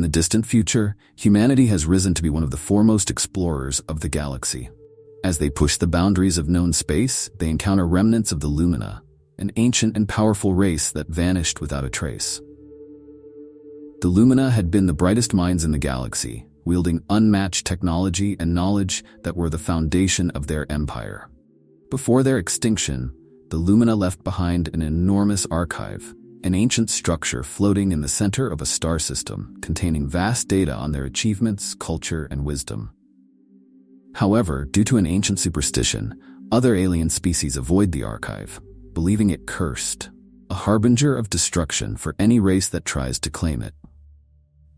the distant future, humanity has risen to be one of the foremost explorers of the galaxy. As they push the boundaries of known space, they encounter remnants of the Lumina, an ancient and powerful race that vanished without a trace. The Lumina had been the brightest minds in the galaxy, wielding unmatched technology and knowledge that were the foundation of their empire. Before their extinction, the Lumina left behind an enormous archive, an ancient structure floating in the center of a star system containing vast data on their achievements, culture, and wisdom. However, due to an ancient superstition, other alien species avoid the archive, believing it cursed, a harbinger of destruction for any race that tries to claim it.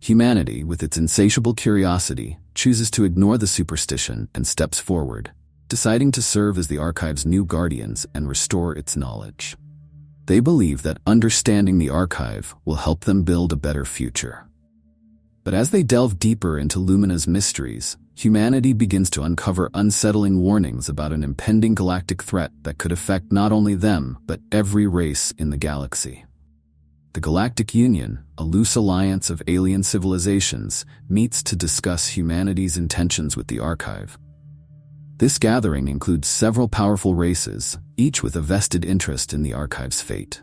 Humanity, with its insatiable curiosity, chooses to ignore the superstition and steps forward, deciding to serve as the archive's new guardians and restore its knowledge. They believe that understanding the archive will help them build a better future. But as they delve deeper into Lumina's mysteries, humanity begins to uncover unsettling warnings about an impending galactic threat that could affect not only them, but every race in the galaxy. The Galactic Union, a loose alliance of alien civilizations, meets to discuss humanity's intentions with the archive. This gathering includes several powerful races, each with a vested interest in the archive's fate.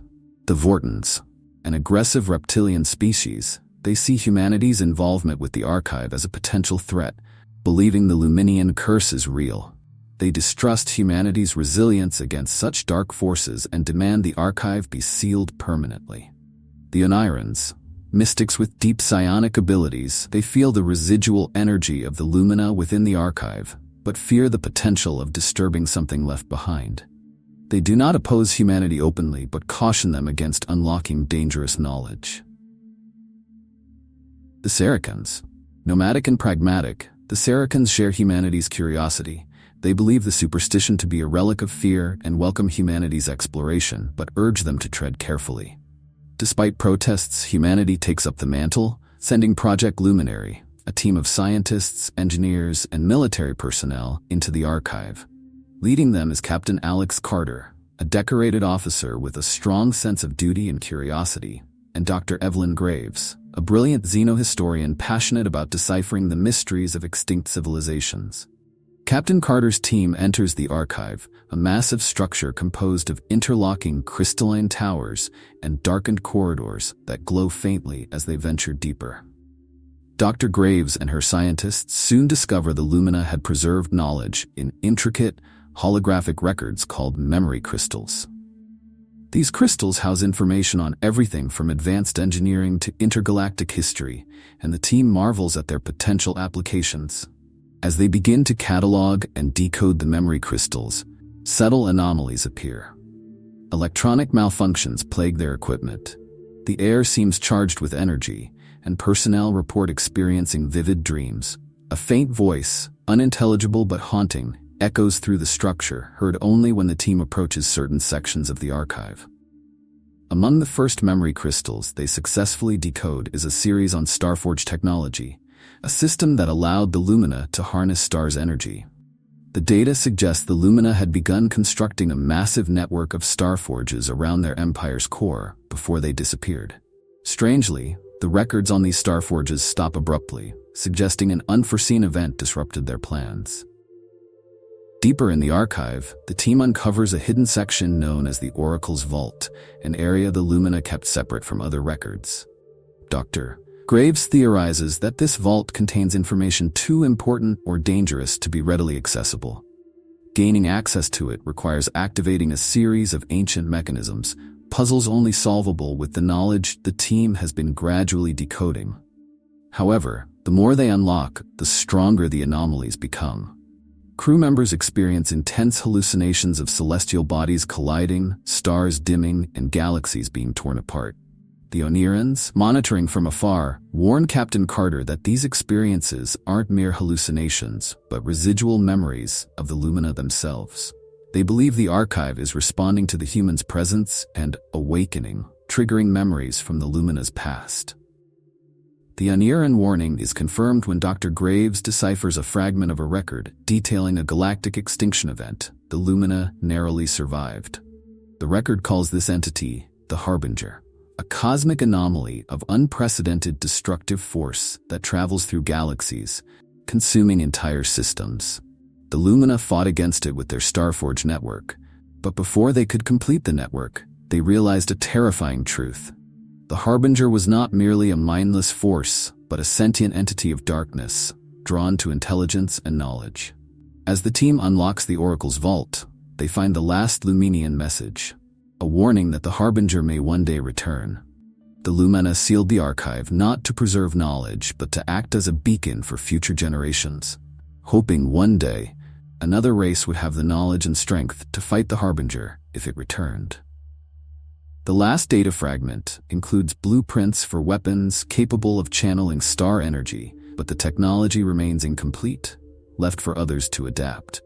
The Vortons, an aggressive reptilian species, they see humanity's involvement with the archive as a potential threat, believing the Luminian curse is real. They distrust humanity's resilience against such dark forces and demand the archive be sealed permanently. The Onirans, mystics with deep psionic abilities, they feel the residual energy of the Lumina within the archive, but fear the potential of disturbing something left behind. They do not oppose humanity openly, but caution them against unlocking dangerous knowledge. The Saracens. Nomadic and pragmatic, the Saracens share humanity's curiosity. They believe the superstition to be a relic of fear and welcome humanity's exploration, but urge them to tread carefully. Despite protests, humanity takes up the mantle, sending Project Luminary, a team of scientists, engineers, and military personnel, into the archive. Leading them is Captain Alex Carter, a decorated officer with a strong sense of duty and curiosity, and Dr. Evelyn Graves, a brilliant xenohistorian passionate about deciphering the mysteries of extinct civilizations. Captain Carter's team enters the archive, a massive structure composed of interlocking crystalline towers and darkened corridors that glow faintly as they venture deeper. Dr. Graves and her scientists soon discover the Lumina had preserved knowledge in intricate, holographic records called memory crystals. These crystals house information on everything from advanced engineering to intergalactic history, and the team marvels at their potential applications. As they begin to catalog and decode the memory crystals, subtle anomalies appear. Electronic malfunctions plague their equipment. The air seems charged with energy, and personnel report experiencing vivid dreams. A faint voice, unintelligible but haunting, echoes through the structure, heard only when the team approaches certain sections of the archive. Among the first memory crystals they successfully decode is a series on Starforge technology, a system that allowed the Lumina to harness stars' energy. The data suggests the Lumina had begun constructing a massive network of Starforges around their empire's core before they disappeared. Strangely, the records on these Starforges stop abruptly, suggesting an unforeseen event disrupted their plans. Deeper in the archive, the team uncovers a hidden section known as the Oracle's Vault, an area the Lumina kept separate from other records. Dr. Graves theorizes that this vault contains information too important or dangerous to be readily accessible. Gaining access to it requires activating a series of ancient mechanisms, puzzles only solvable with the knowledge the team has been gradually decoding. However, the more they unlock, the stronger the anomalies become. Crew members experience intense hallucinations of celestial bodies colliding, stars dimming, and galaxies being torn apart. The Onirans, monitoring from afar, warn Captain Carter that these experiences aren't mere hallucinations, but residual memories of the Lumina themselves. They believe the archive is responding to the human's presence and awakening, triggering memories from the Lumina's past. The Oniran warning is confirmed when Dr. Graves deciphers a fragment of a record detailing a galactic extinction event the Lumina narrowly survived. The record calls this entity the Harbinger, a cosmic anomaly of unprecedented destructive force that travels through galaxies, consuming entire systems. The Lumina fought against it with their Starforge network, but before they could complete the network, they realized a terrifying truth. The Harbinger was not merely a mindless force, but a sentient entity of darkness, drawn to intelligence and knowledge. As the team unlocks the Oracle's vault, they find the last Luminian message, a warning that the Harbinger may one day return. The Lumina sealed the archive not to preserve knowledge, but to act as a beacon for future generations, hoping one day another race would have the knowledge and strength to fight the Harbinger if it returned. The last data fragment includes blueprints for weapons capable of channeling star energy, but the technology remains incomplete, left for others to adapt.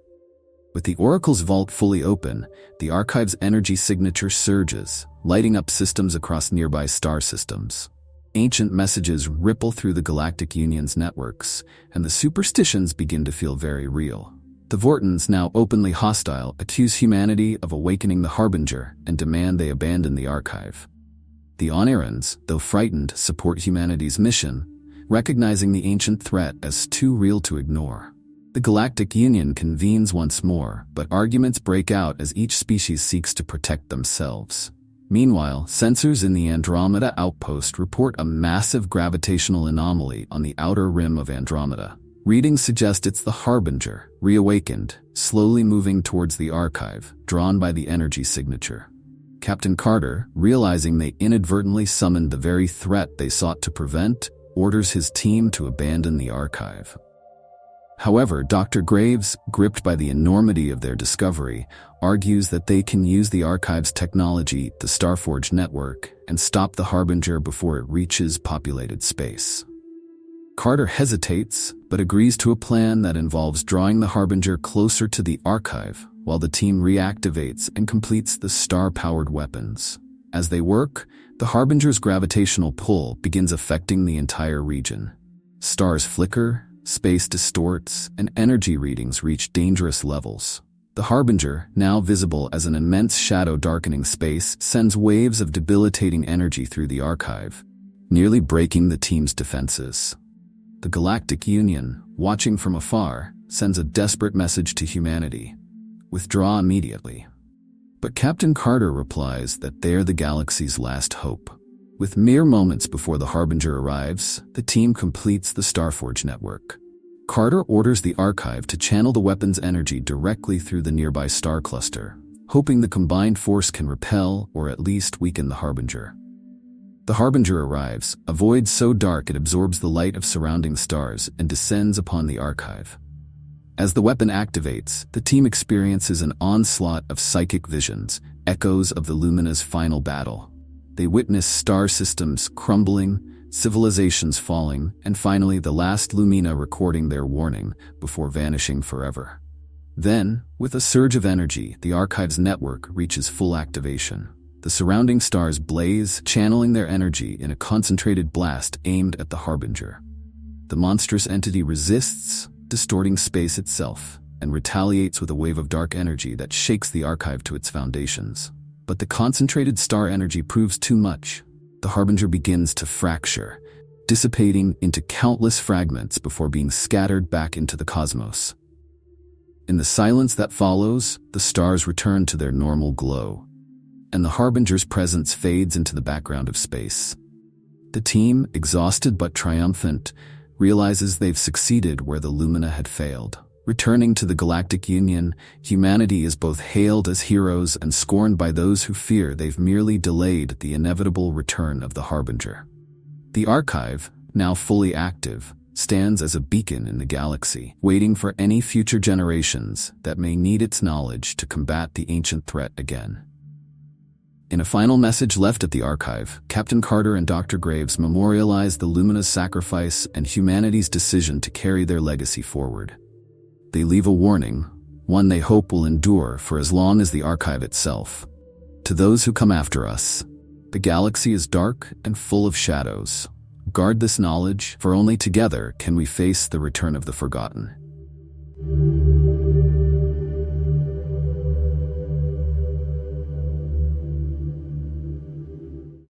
With the Oracle's vault fully open, the archive's energy signature surges, lighting up systems across nearby star systems. Ancient messages ripple through the Galactic Union's networks, and the superstitions begin to feel very real. The Vortons, now openly hostile, accuse humanity of awakening the Harbinger and demand they abandon the archive. The Onirans, though frightened, support humanity's mission, recognizing the ancient threat as too real to ignore. The Galactic Union convenes once more, but arguments break out as each species seeks to protect themselves. Meanwhile, sensors in the Andromeda outpost report a massive gravitational anomaly on the outer rim of Andromeda. Readings suggest it's the Harbinger, reawakened, slowly moving towards the archive, drawn by the energy signature. Captain Carter, realizing they inadvertently summoned the very threat they sought to prevent, orders his team to abandon the archive. However, Dr. Graves, gripped by the enormity of their discovery, argues that they can use the archive's technology, the Starforge network, and stop the Harbinger before it reaches populated space. Carter hesitates, but agrees to a plan that involves drawing the Harbinger closer to the archive, while the team reactivates and completes the star-powered weapons. As they work, the Harbinger's gravitational pull begins affecting the entire region. Stars flicker, space distorts, and energy readings reach dangerous levels. The Harbinger, now visible as an immense shadow darkening space, sends waves of debilitating energy through the archive, nearly breaking the team's defenses. The Galactic Union, watching from afar, sends a desperate message to humanity: withdraw immediately. But Captain Carter replies that they're the galaxy's last hope. With mere moments before the Harbinger arrives, the team completes the Starforge network. Carter orders the archive to channel the weapon's energy directly through the nearby star cluster, hoping the combined force can repel or at least weaken the Harbinger. The Harbinger arrives, a void so dark it absorbs the light of surrounding stars and descends upon the archive. As the weapon activates, the team experiences an onslaught of psychic visions, echoes of the Lumina's final battle. They witness star systems crumbling, civilizations falling, and finally the last Lumina recording their warning before vanishing forever. Then, with a surge of energy, the archive's network reaches full activation. The surrounding stars blaze, channeling their energy in a concentrated blast aimed at the Harbinger. The monstrous entity resists, distorting space itself, and retaliates with a wave of dark energy that shakes the archive to its foundations. But the concentrated star energy proves too much. The Harbinger begins to fracture, dissipating into countless fragments before being scattered back into the cosmos. In the silence that follows, the stars return to their normal glow, and the Harbinger's presence fades into the background of space. The team, exhausted but triumphant, realizes they've succeeded where the Lumina had failed. Returning to the Galactic Union, humanity is both hailed as heroes and scorned by those who fear they've merely delayed the inevitable return of the Harbinger. The archive, now fully active, stands as a beacon in the galaxy, waiting for any future generations that may need its knowledge to combat the ancient threat again. In a final message left at the archive, Captain Carter and Dr. Graves memorialize the Lumina's sacrifice and humanity's decision to carry their legacy forward. They leave a warning, one they hope will endure for as long as the archive itself. To those who come after us, the galaxy is dark and full of shadows. Guard this knowledge, for only together can we face the return of the forgotten.